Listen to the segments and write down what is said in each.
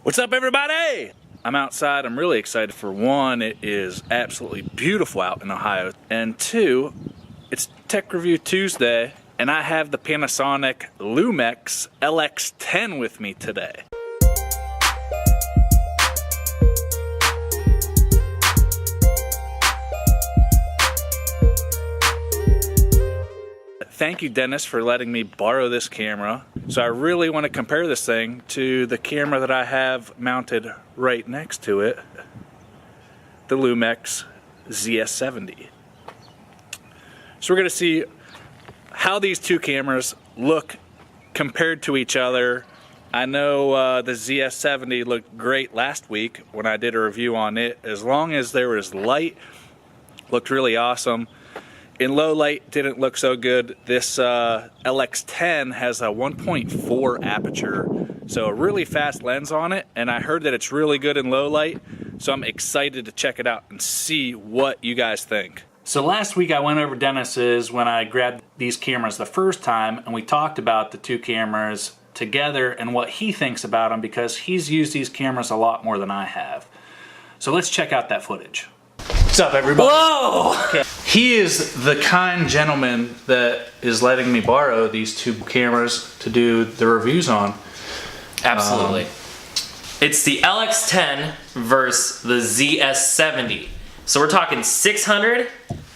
What's up, everybody? I'm outside. I'm really excited. For one, it is absolutely beautiful out in Ohio. And two, it's Tech Review Tuesday, and I have the Panasonic Lumix LX10 with me today. Thank you, Dennis, for letting me borrow this camera. So I really want to compare this thing to the camera that I have mounted right next to it, the Lumix ZS70. So we're going to see how these two cameras look compared to each other. I know the ZS70 looked great last week when I did a review on it. As long as there was light, looked really awesome. In low light, didn't look so good. This LX10 has a 1.4 aperture, so a really fast lens on it, and I heard that it's really good in low light, so I'm excited to check it out and see what you guys think. So last week I went over Dennis's when I grabbed these cameras the first time, and we talked about the two cameras together and what he thinks about them because he's used these cameras a lot more than I have. So let's check out that footage. What's up, everybody? Whoa! Okay. He is the kind gentleman that is letting me borrow these two cameras to do the reviews on. Absolutely. It's the LX10 versus the ZS70. So we're talking 600,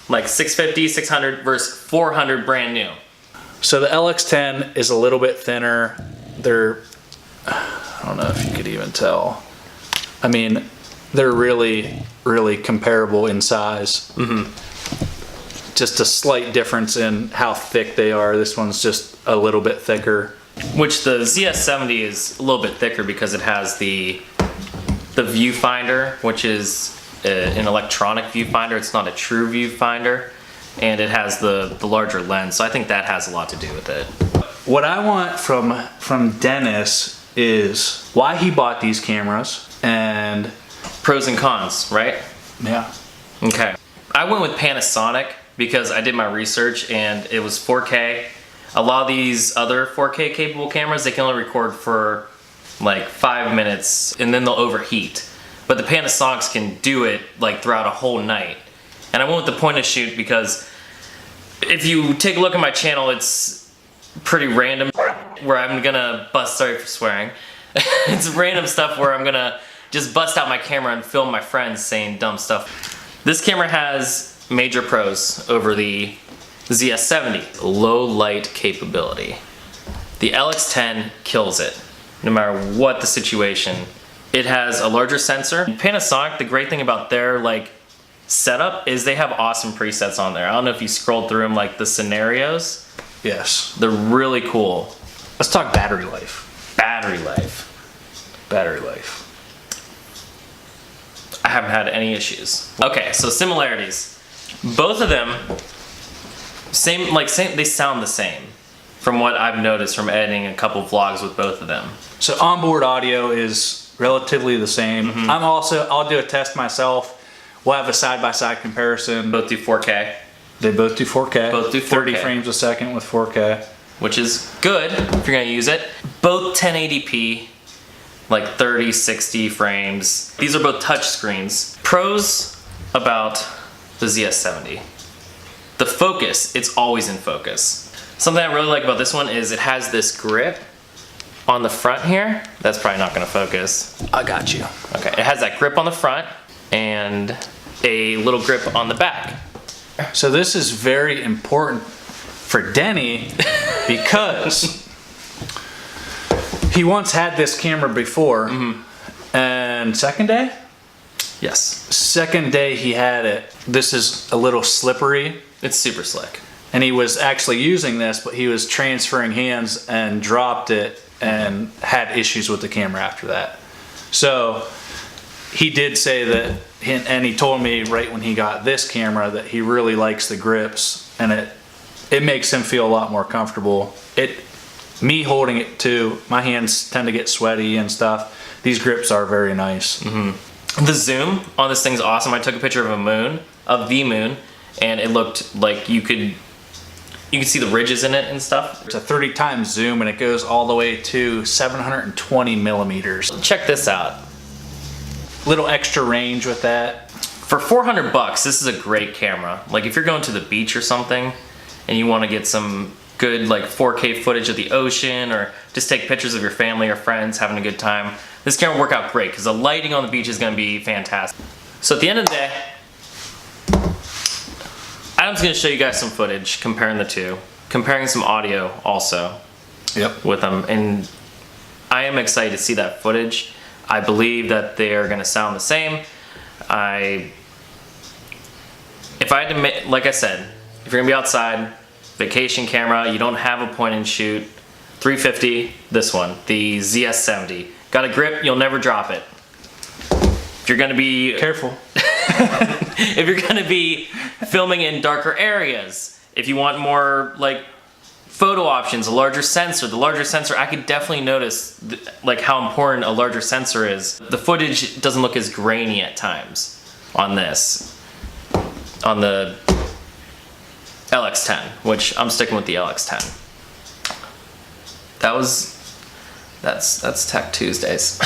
like 650, 600 versus 400 brand new. So the LX10 is a little bit thinner. I don't know if you could even tell. I mean, they're really comparable in size. Just a slight difference in how thick they are. This one's just a little bit thicker. Which the ZS70 is a little bit thicker because it has the viewfinder, which is an electronic viewfinder. It's not a true viewfinder, and it has the larger lens. So I think that has a lot to do with it. What I want from Dennis is why he bought these cameras and pros and cons, right? Yeah. Okay. I went with Panasonic because I did my research and it was 4K. A lot of these other 4K capable cameras, they can only record for like 5 minutes and then they'll overheat. But the Panasonics can do it like throughout a whole night. And I went with the point and shoot because if you take a look at my channel, it's pretty random where I'm gonna bust, sorry for swearing. It's random stuff where I'm gonna just bust out my camera and film my friends saying dumb stuff. This camera has major pros over the ZS70. Low light capability. The LX10 kills it, no matter what the situation. It has a larger sensor. Panasonic, the great thing about their setup is they have awesome presets on there. I don't know if you scrolled through them, like the scenarios. yes. They're really cool. Let's talk battery life. Battery life. Battery life. I haven't had any issues. Okay, so similarities. Both of them, they sound the same from what I've noticed from editing a couple vlogs with both of them. So onboard audio is relatively the same. I'll do a test myself. We'll have a side-by-side comparison. Both do 4K. They both do 4K. Both do 4K. 30 frames a second with 4K. Which is good if you're gonna use it. Both 1080p. Like 30, 60 frames. These are both touch screens. Pros about the ZS70. The focus, it's always in focus. Something I really like about this one is it has this grip on the front here. That's probably not gonna focus. I got you. Okay, it has that grip on the front and a little grip on the back. So this is very important for Denny because he once had this camera before, and second day? Yes. Second day he had it. This is a little slippery. It's super slick. And he was actually using this, but he was transferring hands and dropped it and had issues with the camera after that. So he did say that, and he told me right when he got this camera that he really likes the grips, and it makes him feel a lot more comfortable. Me holding it too, my hands tend to get sweaty and stuff. These grips are very nice. The zoom on this thing's awesome. I took a picture of the moon, and it looked like you could You can see the ridges in it and stuff. It's a 30 times zoom and it goes all the way to 720 millimeters. Check this out. Little extra range with that. For 400 bucks, this is a great camera. Like if you're going to the beach or something and you want to get some good like 4K footage of the ocean or just take pictures of your family or friends having a good time, this camera will work out great because the lighting on the beach is going to be fantastic. So at the end of the day, Adam's going to show you guys some footage comparing the two, comparing some audio also. Yep. With them, and I am excited to see that footage. I believe that they are going to sound the same. If I had to, like I said, if you're gonna be outside, vacation camera, you don't have a point and shoot, 350, this one, the ZS70. Got a grip, you'll never drop it. If you're gonna be careful, if you're gonna be filming in darker areas, if you want more like photo options, a larger sensor, the larger sensor, I could definitely notice like how important a larger sensor is. The footage doesn't look as grainy at times on this, on the LX10, which I'm sticking with the LX10. That's Tech Tuesdays.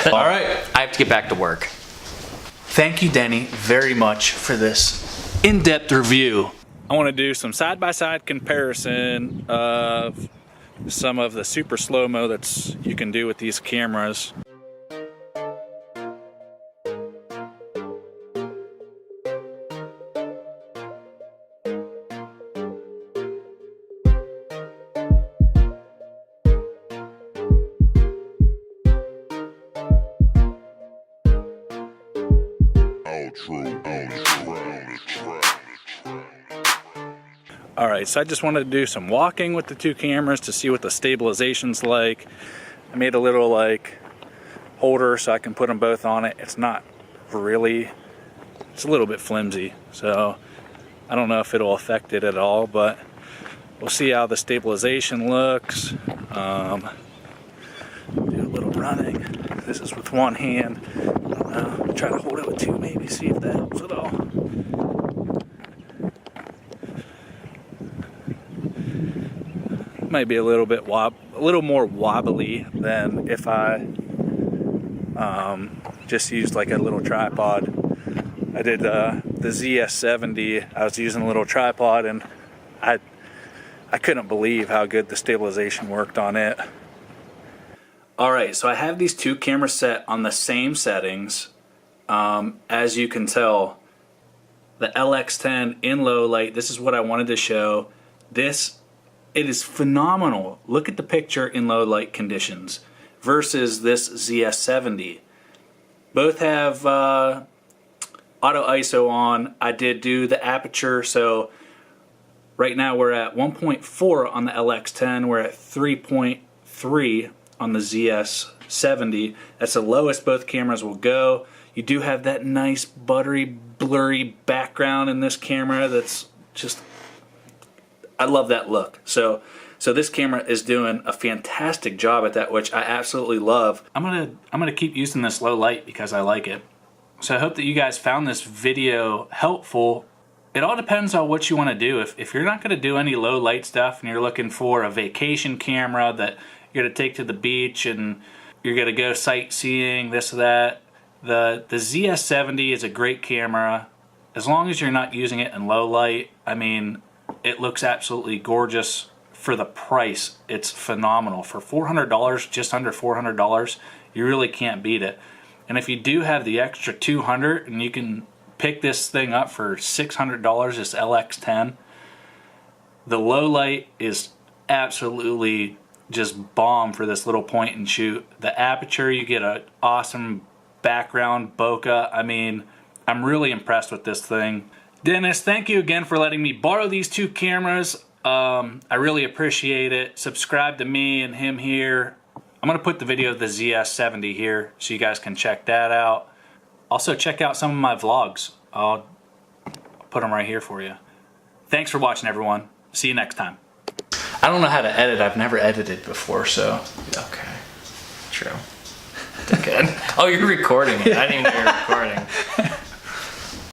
All right, I have to get back to work. Thank you, Denny, very much for this in-depth review. I want to do some side-by-side comparison of some of the super slow-mo that's you can do with these cameras. Alright, so I just wanted to do some walking with the two cameras to see what the stabilization's like. I made a little like holder so I can put them both on it. It's not really, it's a little bit flimsy, so I don't know if it'll affect it at all, but we'll see how the stabilization looks. Do a little running. This is with one hand. Try to hold it with two, maybe see if that helps at all. Might be a little bit a little more wobbly than if I just used like a little tripod. I did the ZS70. I was using a little tripod, and I couldn't believe how good the stabilization worked on it. Alright, so I have these two cameras set on the same settings. As you can tell, the LX10 in low light, this is what I wanted to show. It is phenomenal. Look at the picture in low light conditions versus this ZS70. Both have auto ISO on. I did do the aperture, so right now we're at 1.4 on the LX10. We're at 3.3 on the ZS70. That's the lowest both cameras will go. You do have that nice buttery, blurry background in this camera that's just, I love that look. So this camera is doing a fantastic job at that, which I absolutely love. I'm gonna keep using this low light because I like it. So I hope that you guys found this video helpful. It all depends on what you want to do. If you're not going to do any low light stuff and you're looking for a vacation camera that you're going to take to the beach and you're going to go sightseeing, this or that, the ZS70 is a great camera. As long as you're not using it in low light, I mean, it looks absolutely gorgeous for the price. It's phenomenal. For $400, just under $400, you really can't beat it. And if you do have the extra $200 and you can pick this thing up for $600, this LX10, the low light is absolutely just bomb for this little point and shoot. The aperture, you get an awesome background bokeh. I mean, I'm really impressed with this thing. Dennis, thank you again for letting me borrow these two cameras. I really appreciate it. Subscribe to me and him here. I'm going to put the video of the ZS70 here so you guys can check that out. Also, check out some of my vlogs. I'll put them right here for you. Thanks for watching, everyone. See you next time. I don't know how to edit. I've never edited before, so. Okay. True. Good. Oh, you're recording it. I didn't even know you were recording.